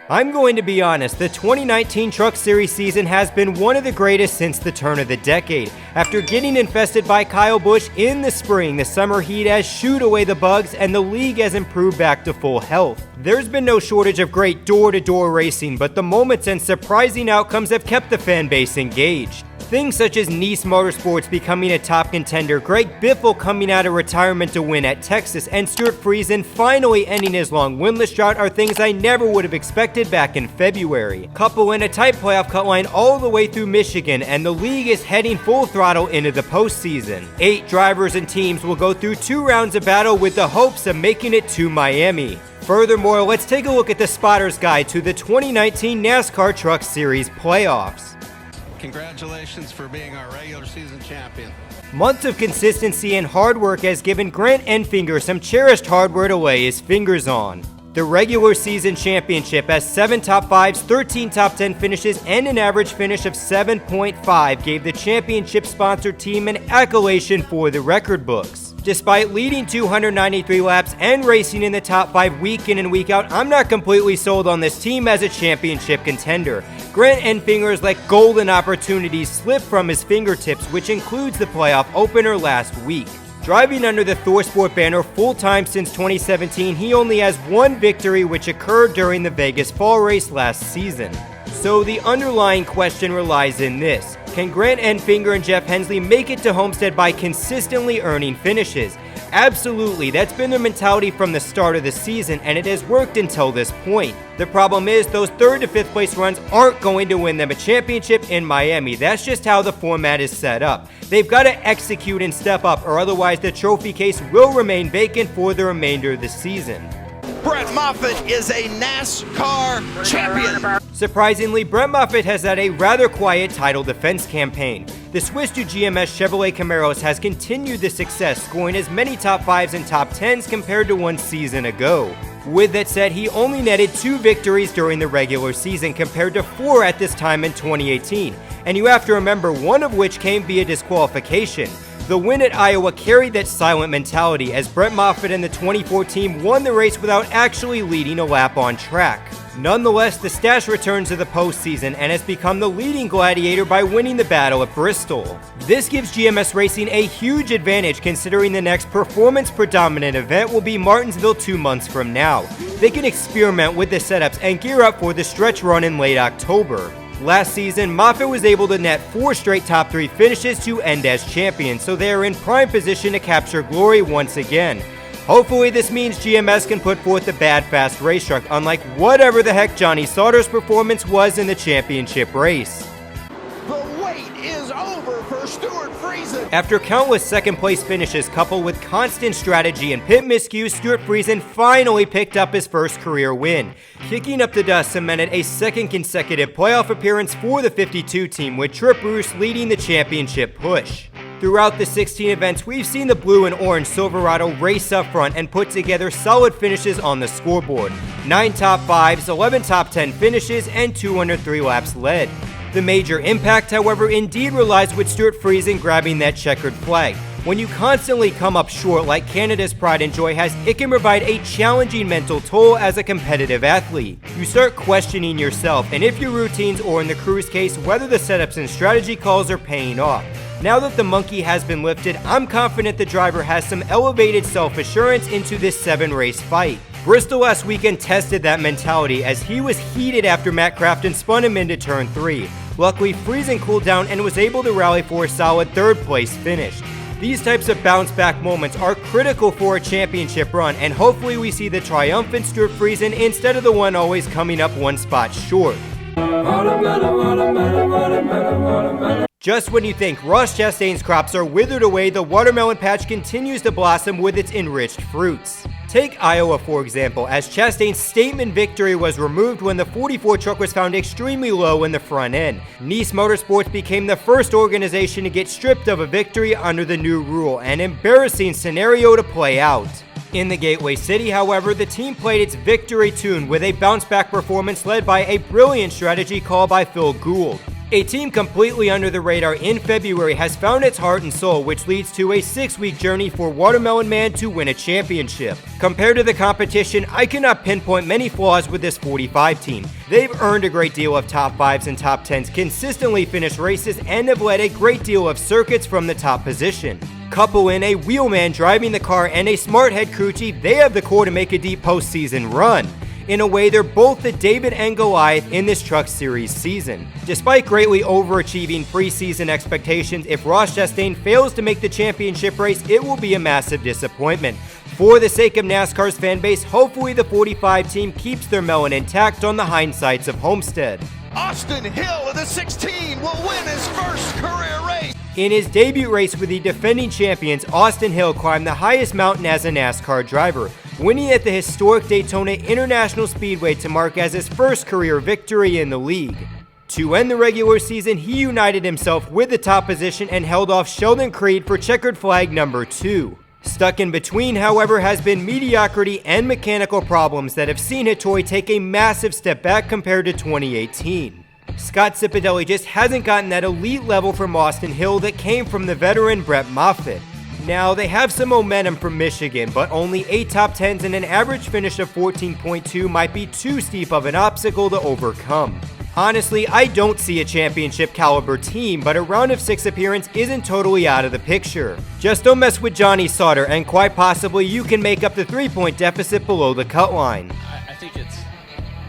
I'm going to be honest, the 2019 Truck Series season has been one of the greatest since the turn of the decade. After getting infested by Kyle Busch in the spring, the summer heat has shooed away the bugs and the league has improved back to full health. There's been no shortage of great door-to-door racing, but the moments and surprising outcomes have kept the fan base engaged. Things such as Nice Motorsports becoming a top contender, Greg Biffle coming out of retirement to win at Texas, and Stewart Friesen finally ending his long winless drought are things I never would have expected back in February. Couple in a tight playoff cut line all the way through Michigan, and the league is heading full throttle into the postseason. 8 drivers and teams will go through 2 rounds of battle with the hopes of making it to Miami. Furthermore, let's take a look at the spotter's guide to the 2019 NASCAR Truck Series Playoffs. Congratulations for being our regular season champion. Months of consistency and hard work has given Grant Enfinger some cherished hardware to lay his fingers on. The regular season championship has 7 top 5s, 13 top 10 finishes, and an average finish of 7.5 gave the championship sponsored team an accolation for the record books. Despite leading 293 laps and racing in the top 5 week in and week out, I'm not completely sold on this team as a championship contender. Grant Enfinger's let golden opportunities slip from his fingertips, which includes the playoff opener last week. Driving under the ThorSport banner full-time since 2017, he only has 1 victory, which occurred during the Vegas Fall Race last season. So the underlying question relies in this: can Grant Enfinger and Jeff Hensley make it to Homestead by consistently earning finishes? Absolutely, that's been their mentality from the start of the season, and it has worked until this point. The problem is, those 3rd to 5th place runs aren't going to win them a championship in Miami. That's just how the format is set up. They've got to execute and step up, or otherwise the trophy case will remain vacant for the remainder of the season. Brett Moffitt is a NASCAR champion. Surprisingly, Brett Moffitt has had a rather quiet title defense campaign. The Swiss to GMS Chevrolet Camaros has continued the success, scoring as many top 5s and top 10s compared to 1 season ago. With that said, he only netted 2 victories during the regular season compared to 4 at this time in 2018. And you have to remember, one of which came via disqualification. The win at Iowa carried that silent mentality, as Brett Moffitt and the 2014 won the race without actually leading a lap on track. Nonetheless, the stash returns to the postseason and has become the leading gladiator by winning the battle at Bristol. This gives GMS Racing a huge advantage, considering the next performance-predominant event will be Martinsville 2 months from now. They can experiment with the setups and gear up for the stretch run in late October. Last season, Moffitt was able to net 4 straight top 3 finishes to end as champion, so they are in prime position to capture glory once again. Hopefully this means GMS can put forth a bad fast race truck, unlike whatever the heck Johnny Sauter's performance was in the championship race. The wait is over for Stewart Friesen. After countless second place finishes coupled with constant strategy and pit miscues, Stewart Friesen finally picked up his first career win. Kicking up the dust cemented a 2nd consecutive playoff appearance for the 52 team, with Trip Bruce leading the championship push. Throughout the 16 events, we've seen the blue and orange Silverado race up front and put together solid finishes on the scoreboard. 9 top 5s, 11 top 10 finishes, and 203 laps led. The major impact, however, indeed relies with Stewart Friesen grabbing that checkered flag. When you constantly come up short like Canada's pride and joy has, it can provide a challenging mental toll as a competitive athlete. You start questioning yourself, and if your routines, or in the crew's case, whether the setups and strategy calls are paying off. Now that the monkey has been lifted, I'm confident the driver has some elevated self-assurance into this 7-race fight. Bristol last weekend tested that mentality, as he was heated after Matt Crafton spun him into turn 3. Luckily, Friesen cooled down and was able to rally for a solid 3rd place finish. These types of bounce-back moments are critical for a championship run, and hopefully we see the triumphant Stewart Friesen instead of the one always coming up 1 spot short. Just when you think Ross Chastain's crops are withered away, the watermelon patch continues to blossom with its enriched fruits. Take Iowa for example, as Chastain's statement victory was removed when the 44 truck was found extremely low in the front end. Nice Motorsports became the first organization to get stripped of a victory under the new rule, an embarrassing scenario to play out. In the Gateway City, however, the team played its victory tune with a bounce-back performance led by a brilliant strategy called by Phil Gould. A team completely under the radar in February has found its heart and soul, which leads to a 6-week journey for Watermelon Man to win a championship. Compared to the competition, I cannot pinpoint many flaws with this 45 team. They've earned a great deal of top 5s and top 10s, consistently finished races, and have led a great deal of circuits from the top position. Couple in a wheelman driving the car and a smart head crew chief, they have the core to make a deep postseason run. In a way, they're both the David and Goliath in this Truck Series season. Despite greatly overachieving preseason expectations, if Ross Chastain fails to make the championship race, it will be a massive disappointment. For the sake of NASCAR's fanbase, hopefully the 45 team keeps their melon intact on the hindsights of Homestead. Austin Hill of the 16 will win his first career race. In his debut race with the defending champions, Austin Hill climbed the highest mountain as a NASCAR driver, winning at the historic Daytona International Speedway to mark as his first career victory in the league. To end the regular season, he united himself with the top position and held off Sheldon Creed for checkered flag number 2. Stuck in between, however, has been mediocrity and mechanical problems that have seen Hattori take a massive step back compared to 2018. Scott Cipodelli just hasn't gotten that elite level from Austin Hill that came from the veteran Brett Moffitt. Now, they have some momentum from Michigan, but only 8 top 10s and an average finish of 14.2 might be too steep of an obstacle to overcome. Honestly, I don't see a championship caliber team, but a round of 6 appearance isn't totally out of the picture. Just don't mess with Johnny Sauter, and quite possibly you can make up the 3-point deficit below the cut line. I think it's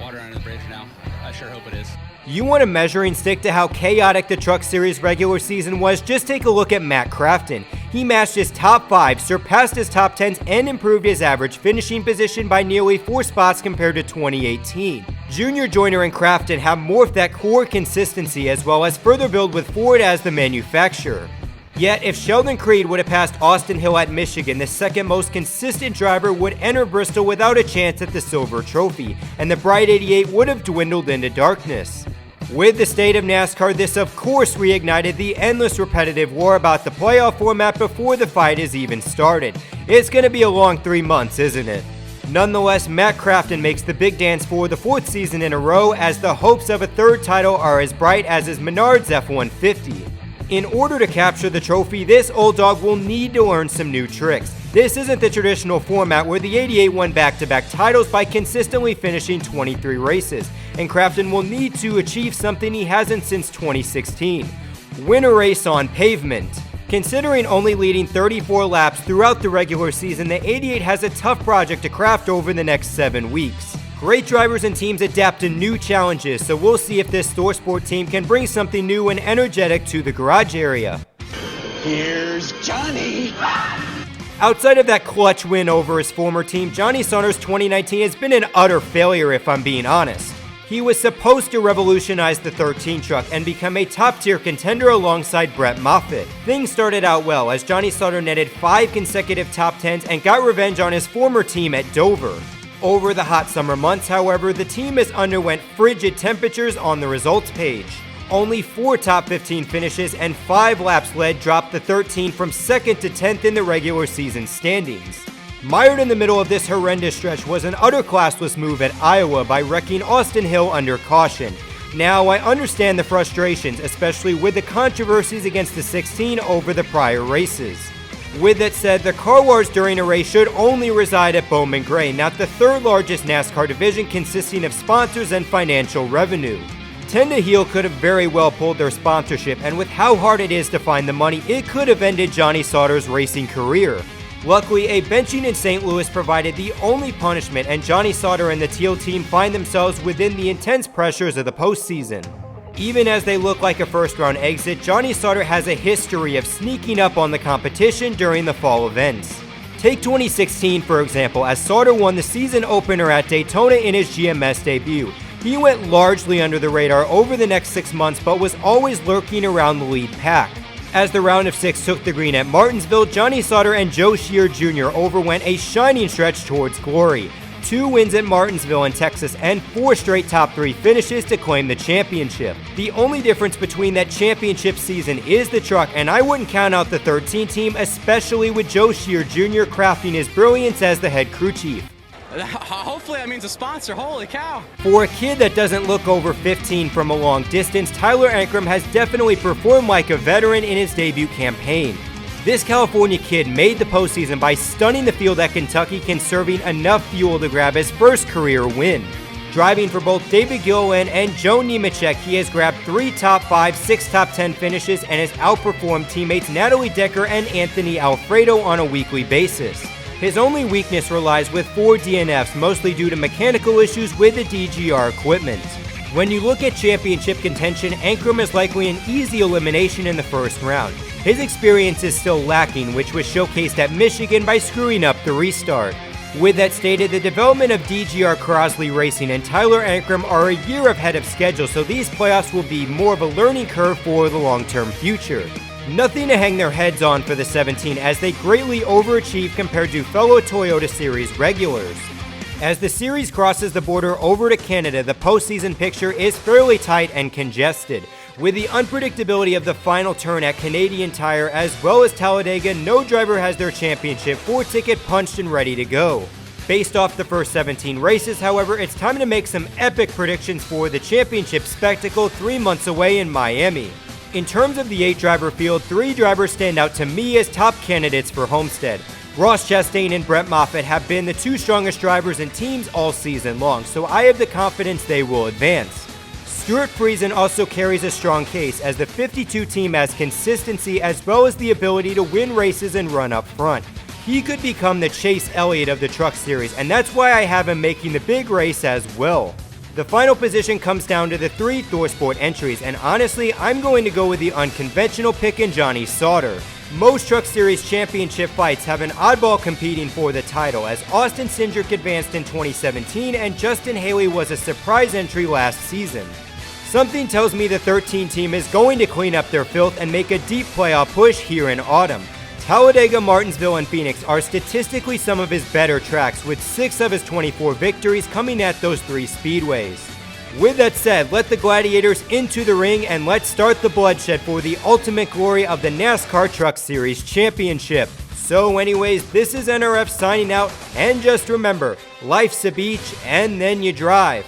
water under the bridge now. I sure hope it is. You want a measuring stick to how chaotic the Truck Series regular season was? Just take a look at Matt Crafton. He matched his top 5, surpassed his top 10s, and improved his average finishing position by nearly 4 spots compared to 2018. Junior Joyner and Crafton have morphed that core consistency as well as further build with Ford as the manufacturer. Yet, if Sheldon Creed would have passed Austin Hill at Michigan, the second most consistent driver would enter Bristol without a chance at the silver trophy, and the bright 88 would have dwindled into darkness. With the state of NASCAR, this of course reignited the endless repetitive war about the playoff format before the fight is even started. It's going to be a long 3 months, isn't it? Nonetheless, Matt Crafton makes the big dance for the 4th season in a row, as the hopes of a 3rd title are as bright as his Menard's F-150. In order to capture the trophy, this old dog will need to learn some new tricks. This isn't the traditional format where the 88 won back-to-back titles by consistently finishing 23 races, and Crafton will need to achieve something he hasn't since 2016. Win a race on pavement. Considering only leading 34 laps throughout the regular season, the 88 has a tough project to craft over the next 7 weeks. Great drivers and teams adapt to new challenges, so we'll see if this ThorSport team can bring something new and energetic to the garage area. Here's Johnny! Outside of that clutch win over his former team, Johnny Sauter's 2019 has been an utter failure if I'm being honest. He was supposed to revolutionize the 13 truck and become a top-tier contender alongside Brett Moffitt. Things started out well as Johnny Sauter netted 5 consecutive top 10s and got revenge on his former team at Dover. Over the hot summer months, however, the team has underwent frigid temperatures on the results page. Only 4 top 15 finishes and 5 laps led dropped the 13 from 2nd to 10th in the regular season standings. Mired in the middle of this horrendous stretch was an utter classless move at Iowa by wrecking Austin Hill under caution. Now, I understand the frustrations, especially with the controversies against the 16 over the prior races. With that said, the car wars during a race should only reside at Bowman Gray, not the 3rd largest NASCAR division consisting of sponsors and financial revenue. Tenda Heel could have very well pulled their sponsorship, and with how hard it is to find the money, it could have ended Johnny Sauter's racing career. Luckily, a benching in St. Louis provided the only punishment, and Johnny Sauter and the Teal team find themselves within the intense pressures of the postseason. Even as they look like a first-round exit, Johnny Sauter has a history of sneaking up on the competition during the fall events. Take 2016, for example, as Sauter won the season opener at Daytona in his GMS debut. He went largely under the radar over the next 6 months, but was always lurking around the lead pack. As the round of 6 took the green at Martinsville, Johnny Sauter and Joe Shear Jr. overwent a shining stretch towards glory. 2 wins at Martinsville in Texas and 4 straight top 3 finishes to claim the championship. The only difference between that championship season is the truck, and I wouldn't count out the 13 team, especially with Joe Shear Jr. crafting his brilliance as the head crew chief. Hopefully that means a sponsor. Holy cow. For a kid that doesn't look over 15 from a long distance, Tyler Engram has definitely performed like a veteran in his debut campaign. This California kid made the postseason by stunning the field at Kentucky, conserving enough fuel to grab his first career win. Driving for both David Gilliland and Joe Nemechek, he has grabbed 3 top 5, 6 top 10 finishes and has outperformed teammates Natalie Decker and Anthony Alfredo on a weekly basis. His only weakness relies with 4 DNFs, mostly due to mechanical issues with the DGR equipment. When you look at championship contention, Engram is likely an easy elimination in the first round. His experience is still lacking, which was showcased at Michigan by screwing up the restart. With that stated, the development of DGR Crosley Racing and Tyler Engram are a year ahead of schedule, so these playoffs will be more of a learning curve for the long-term future. Nothing to hang their heads on for the 17 as they greatly overachieve compared to fellow Toyota Series regulars. As the series crosses the border over to Canada, the postseason picture is fairly tight and congested. With the unpredictability of the final turn at Canadian Tire as well as Talladega, no driver has their championship 4 ticket punched and ready to go. Based off the first 17 races, however, it's time to make some epic predictions for the championship spectacle 3 months away in Miami. In terms of the 8-driver field, 3 drivers stand out to me as top candidates for Homestead. Ross Chastain and Brett Moffitt have been the 2 strongest drivers in teams all season long, so I have the confidence they will advance. Stewart Friesen also carries a strong case as the 52 team has consistency as well as the ability to win races and run up front. He could become the Chase Elliott of the Truck Series, and that's why I have him making the big race as well. The final position comes down to the 3 ThorSport entries, and honestly, I'm going to go with the unconventional pick in Johnny Sauter. Most Truck Series championship fights have an oddball competing for the title, as Austin Cindric advanced in 2017 and Justin Haley was a surprise entry last season. Something tells me the 13 team is going to clean up their filth and make a deep playoff push here in autumn. Talladega, Martinsville, and Phoenix are statistically some of his better tracks, with 6 of his 24 victories coming at those 3 speedways. With that said, let the gladiators into the ring and let's start the bloodshed for the ultimate glory of the NASCAR Truck Series Championship. So anyways, this is NRF signing out, and just remember, life's a beach and then you drive.